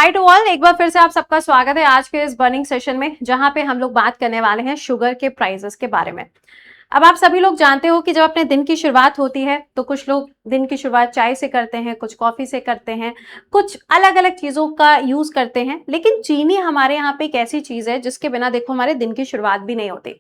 Hi to all, एक बार फिर से आप सबका स्वागत है आज के इस बर्निंग सेशन में, जहां पे हम लोग बात करने वाले हैं शुगर के प्राइसेस के बारे में। अब आप सभी लोग जानते हो कि जब अपने दिन की शुरुआत होती है तो कुछ लोग दिन की शुरुआत चाय से करते हैं, कुछ कॉफी से करते हैं, कुछ अलग अलग चीजों का यूज करते हैं। लेकिन चीनी हमारे यहाँ पे एक ऐसी चीज है जिसके बिना देखो हमारे दिन की शुरुआत भी नहीं होती।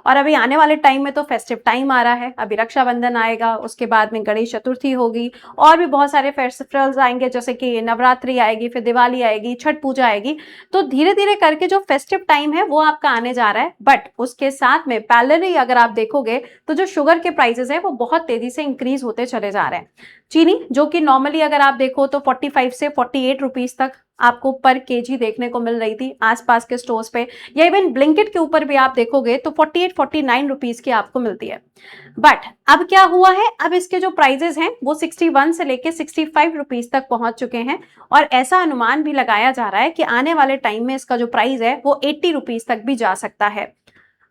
और अभी आने वाले टाइम में तो फेस्टिव टाइम आ रहा है, अभी रक्षाबंधन आएगा, उसके बाद में गणेश चतुर्थी होगी और भी बहुत सारे फेस्टिवल्स आएंगे, जैसे कि नवरात्रि आएगी, फिर दिवाली आएगी, छठ पूजा आएगी। तो धीरे धीरे करके जो फेस्टिव टाइम है वो आपका आने जा रहा है। बट उसके साथ में पैरेलली अगर आप देखोगे तो जो शुगर के प्राइसेस है वो बहुत तेजी से इंक्रीज होते चले जा रहे हैं। चीनी जो कि नॉर्मली अगर आप देखो तो 45 से 48 रुपीज तक आपको पर केजी देखने को मिल रही थी आसपास के स्टोर्स पे, या इवन ब्लिंकिट के ऊपर भी आप देखोगे तो 48-49 रुपीज की आपको मिलती है। बट अब क्या हुआ है, अब इसके जो प्राइजेस हैं वो 61 से लेके 65 रुपीज तक पहुंच चुके हैं। और ऐसा अनुमान भी लगाया जा रहा है कि आने वाले टाइम में इसका जो प्राइस है वो 80 रुपीज तक भी जा सकता है।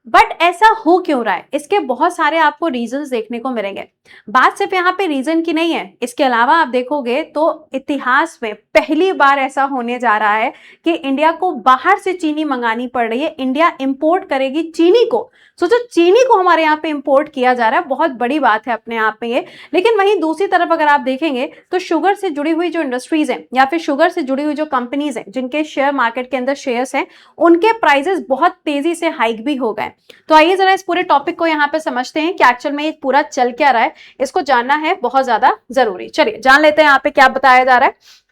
बट ऐसा हो क्यों रहा है, इसके बहुत सारे आपको रीजंस देखने को मिलेंगे। बात सिर्फ यहाँ पे रीजन की नहीं है, इसके अलावा आप देखोगे तो इतिहास में पहली बार ऐसा होने जा रहा है कि इंडिया को बाहर से चीनी मंगानी पड़ रही है। इंडिया इंपोर्ट करेगी चीनी को। सोचो, चीनी को हमारे यहाँ पे इंपोर्ट किया जा रहा है, बहुत बड़ी बात है अपने आप में ये। लेकिन वहीं दूसरी तरफ अगर आप देखेंगे तो शुगर से जुड़ी हुई जो इंडस्ट्रीज हैं या फिर शुगर से जुड़ी हुई जो कंपनीज हैं जिनके शेयर मार्केट के अंदर शेयर्स हैं, उनके प्राइसेस बहुत तेजी से हाइक भी हो गए। तो आइए जरा इस पूरे टॉपिक को यहाँ पे समझते हैं कि एक्चुअल में ये पूरा चल क्या रहा है। इसको जानना है बहुत ज्यादा जरूरी। चलिए जान लेते हैं यहाँ पे क्या बताया जा रहा है।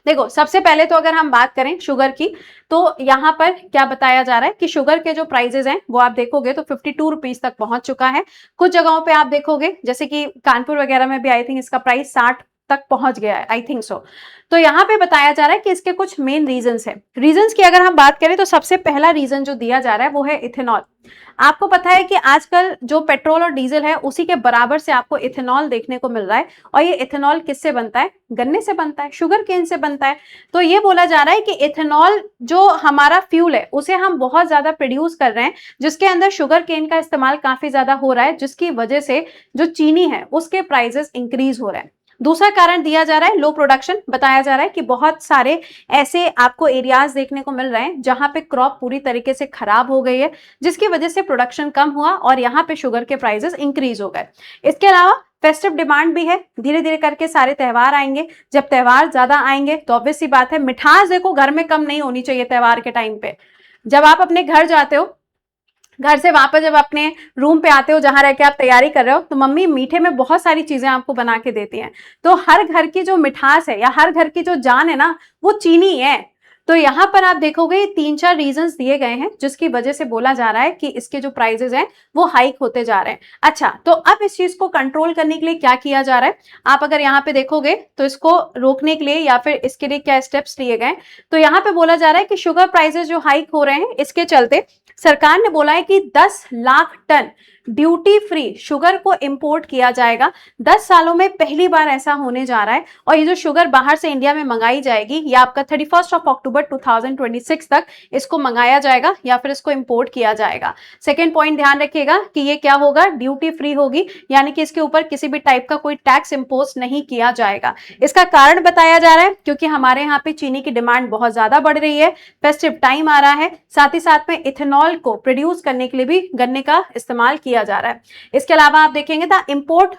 देखो, सबसे पहले तो अगर हम बात करें शुगर की तो यहाँ पर क्या बताया जा रहा है कि शुगर के जो प्राइसेस हैं वो आप देखोगे तो 52 रुपीज तक पहुंच चुका है। कुछ जगहों पे आप देखोगे जैसे कि कानपुर वगैरह में भी आई थिंक इसका प्राइस 60 तक पहुंच गया है, आई थिंक सो। तो यहाँ पे बताया जा रहा है कि इसके कुछ मेन रीजंस है। रीजंस की अगर हम बात करें तो सबसे पहला रीजन जो दिया जा रहा है वो है इथेनॉल। आपको पता है कि आजकल जो पेट्रोल और डीजल है उसी के बराबर से आपको इथेनॉल देखने को मिल रहा है। और ये इथेनॉल किससे बनता है? गन्ने से बनता है, शुगर केन से बनता है। तो ये बोला जा रहा है कि इथेनॉल जो हमारा फ्यूल है उसे हम बहुत ज्यादा प्रोड्यूस कर रहे हैं, जिसके अंदर शुगर केन का इस्तेमाल काफी ज्यादा हो रहा है, जिसकी वजह से जो चीनी है उसके प्राइसेस इंक्रीज हो रहे हैं। दूसरा कारण दिया जा रहा है लो प्रोडक्शन। बताया जा रहा है कि बहुत सारे ऐसे आपको एरियाज देखने को मिल रहे हैं जहां पे क्रॉप पूरी तरीके से खराब हो गई है, जिसकी वजह से प्रोडक्शन कम हुआ और यहाँ पे शुगर के प्राइसेस इंक्रीज हो गए। इसके अलावा फेस्टिव डिमांड भी है, धीरे धीरे करके सारे त्योहार आएंगे। जब त्योहार ज्यादा आएंगे तो ऑब्वियस सी बात है मिठास देखो घर में कम नहीं होनी चाहिए त्योहार के टाइम पे। जब आप अपने घर जाते हो, घर से वापस जब अपने रूम पे आते हो जहां रह के आप तैयारी कर रहे हो, तो मम्मी मीठे में बहुत सारी चीजें आपको बना के देती हैं। तो हर घर की जो मिठास है या हर घर की जो जान है ना, वो चीनी है। तो यहाँ पर आप देखोगे 3-4 रीजंस दिए गए हैं जिसकी वजह से बोला जा रहा है कि इसके जो प्राइसेस हैं वो हाइक होते जा रहे हैं। अच्छा, तो अब इस चीज को कंट्रोल करने के लिए क्या किया जा रहा है? आप अगर यहाँ पे देखोगे तो इसको रोकने के लिए या फिर इसके लिए क्या स्टेप्स लिए गए, तो यहाँ पे बोला जा रहा है कि शुगर प्राइसेस जो हाइक हो रहे हैं इसके चलते सरकार ने बोला है कि 10 lakh ton duty free sugar को इंपोर्ट किया जाएगा। 10 सालों में पहली बार ऐसा होने जा रहा है। और ये जो शुगर बाहर से इंडिया में मंगाई जाएगी, ये आपका 31 अक्टूबर 2026 तक इसको मंगाया जाएगा या फिर इसको इंपोर्ट किया जाएगा। सेकेंड पॉइंट ध्यान रखिएगा कि ये क्या होगा, ड्यूटी फ्री होगी, यानी कि इसके ऊपर किसी भी टाइप का कोई टैक्स इंपोज नहीं किया जाएगा। इसका कारण बताया जा रहा है क्योंकि हमारे यहाँ पे चीनी की डिमांड बहुत ज्यादा बढ़ रही है, फेस्टिव टाइम आ रहा है, साथ ही साथ में इथेनॉल को प्रोड्यूस करने के लिए भी गन्ने का इस्तेमाल किया जा रहा है। इसके अलावा आप देखेंगे the import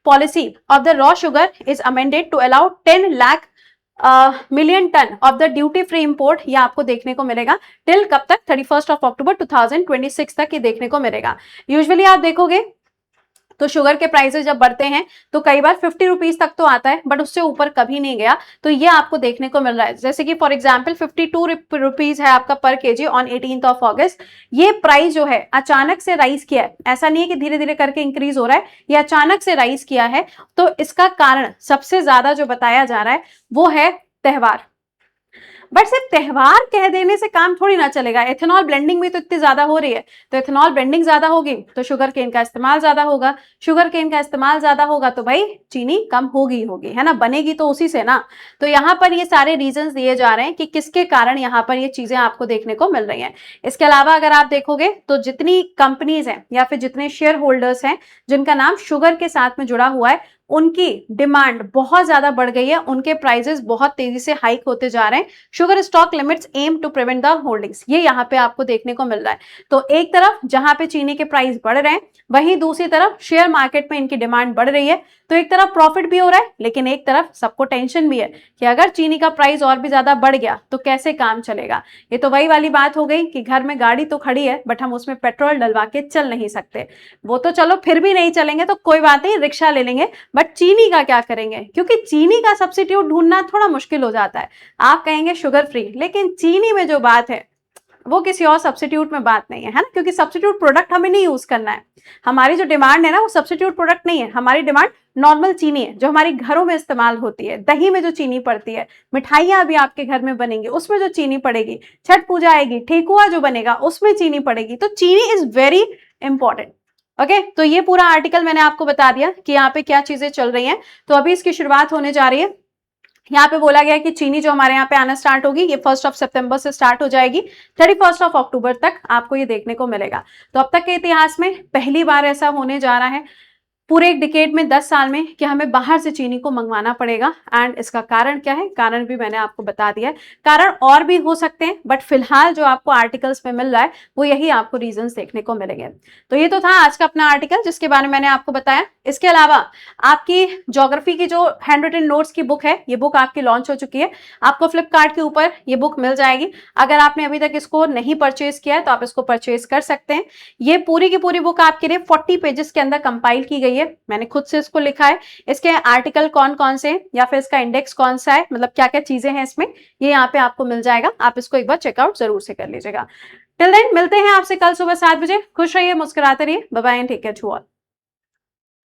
policy of the raw sugar is amended to allow 10 lakh million ton of the duty free import. ये आपको देखने को मिलेगा टिल कब तक? 31 अक्टूबर 2026 तक ये देखने को मिलेगा। यूजुअली आप देखोगे तो शुगर के प्राइसेस जब बढ़ते हैं तो कई बार 50 रुपीज तक तो आता है, बट उससे ऊपर कभी नहीं गया। तो ये आपको देखने को मिल रहा है, जैसे कि फॉर एग्जांपल 52 रुपीज है आपका पर केजी ऑन 18 अगस्त। ये प्राइस जो है अचानक से राइज किया है, ऐसा नहीं है कि धीरे धीरे करके इंक्रीज हो रहा है, ये अचानक से राइज किया है। तो इसका कारण सबसे ज्यादा जो बताया जा रहा है वो है त्योहार। बट सिर्फ त्योहार कह देने से काम थोड़ी ना चलेगा। एथेनॉल ब्लेंडिंग भी तो इतनी ज्यादा हो रही है, तो एथेनॉल ब्लेंडिंग ज्यादा होगी तो शुगर केन का इस्तेमाल ज्यादा होगा, शुगर केन का इस्तेमाल ज्यादा होगा तो भाई चीनी कम होगी है ना, बनेगी तो उसी से ना। तो यहाँ पर ये सारे रीजंस दिए जा रहे हैं कि किसके कारण यहाँ पर ये चीजें आपको देखने को मिल रही हैं। इसके अलावा अगर आप देखोगे तो जितनी कंपनीज हैं या फिर जितने शेयर होल्डर्स हैं जिनका नाम शुगर के साथ में जुड़ा हुआ है, उनकी डिमांड बहुत ज्यादा बढ़ गई है, उनके प्राइसेस बहुत तेजी से हाइक होते जा रहे हैं। Sugar stock limits aim to prevent the holdings, ये यहाँ पे आपको देखने को मिल रहा है। तो एक तरफ जहां पे चीनी के प्राइस बढ़ रहे हैं, वहीं दूसरी तरफ शेयर मार्केट में इनकी डिमांड बढ़ रही है। तो एक तरफ प्रॉफिट भी हो रहा है, लेकिन एक तरफ सबको टेंशन भी है कि अगर चीनी का प्राइस और भी ज्यादा बढ़ गया तो कैसे काम चलेगा। ये तो वही वाली बात हो गई कि घर में गाड़ी तो खड़ी है, बट हम उसमें पेट्रोल डलवा के चल नहीं सकते। वो तो चलो फिर भी नहीं चलेंगे तो कोई बात नहीं, रिक्शा ले लेंगे, बट चीनी का क्या करेंगे, क्योंकि चीनी का सब्स्टिट्यूट ढूंढना थोड़ा मुश्किल हो जाता है। आप कहेंगे शुगर फ्री, लेकिन चीनी में जो बात है वो किसी और सब्स्टिट्यूट में बात नहीं है, है ना, क्योंकि सब्स्टिट्यूट प्रोडक्ट हमें नहीं यूज करना है। हमारी जो डिमांड है ना, वो सब्स्टिट्यूट प्रोडक्ट नहीं है, हमारी डिमांड नॉर्मल चीनी है जो हमारी घरों में इस्तेमाल होती है। दही में जो चीनी पड़ती है, मिठाइयां भी आपके घर में बनेंगी उसमें जो चीनी पड़ेगी, छठ पूजा आएगी, ठेकुआ जो बनेगा उसमें चीनी पड़ेगी। तो चीनी इज वेरी इंपॉर्टेंट। ओके, तो ये पूरा आर्टिकल मैंने आपको बता दिया कि यहाँ पे क्या चीजें चल रही हैं। तो अभी इसकी शुरुआत होने जा रही है। यहाँ पे बोला गया है कि चीनी जो हमारे यहाँ पे आना स्टार्ट होगी, ये 1 सितंबर से स्टार्ट हो जाएगी, 31 अक्टूबर तक आपको ये देखने को मिलेगा। तो अब तक के इतिहास में पहली बार ऐसा होने जा रहा है पूरे एक डिकेड में, 10 साल में, कि हमें बाहर से चीनी को मंगवाना पड़ेगा। एंड इसका कारण क्या है, कारण भी मैंने आपको बता दिया है। कारण और भी हो सकते हैं, बट फिलहाल जो आपको आर्टिकल्स में मिल रहा है वो यही आपको रीजंस देखने को मिलेंगे। तो ये तो था आज का अपना आर्टिकल जिसके बारे में मैंने आपको बताया। इसके अलावा आपकी ज्योग्राफी की जो हैंड रिटन नोट्स की बुक है, ये बुक आपकी लॉन्च हो चुकी है। आपको फ्लिपकार्ट के ऊपर ये बुक मिल जाएगी। अगर आपने अभी तक इसको नहीं परचेज किया है तो आप इसको परचेज कर सकते हैं। ये पूरी की पूरी बुक आपके लिए 40 पेजेस के अंदर कंपाइल की गई है, मैंने खुद से इसको लिखा है। इसके आर्टिकल कौन कौन से या फिर इसका इंडेक्स कौन सा है, मतलब क्या क्या चीजें हैं इसमें, ये यहाँ पे आपको मिल जाएगा। आप इसको एक बार चेकआउट जरूर से कर लीजिएगा। टिल देन मिलते हैं आपसे कल सुबह 7 बजे। खुश रहिए, मुस्कुराते रहिए। Bye bye and take care to all.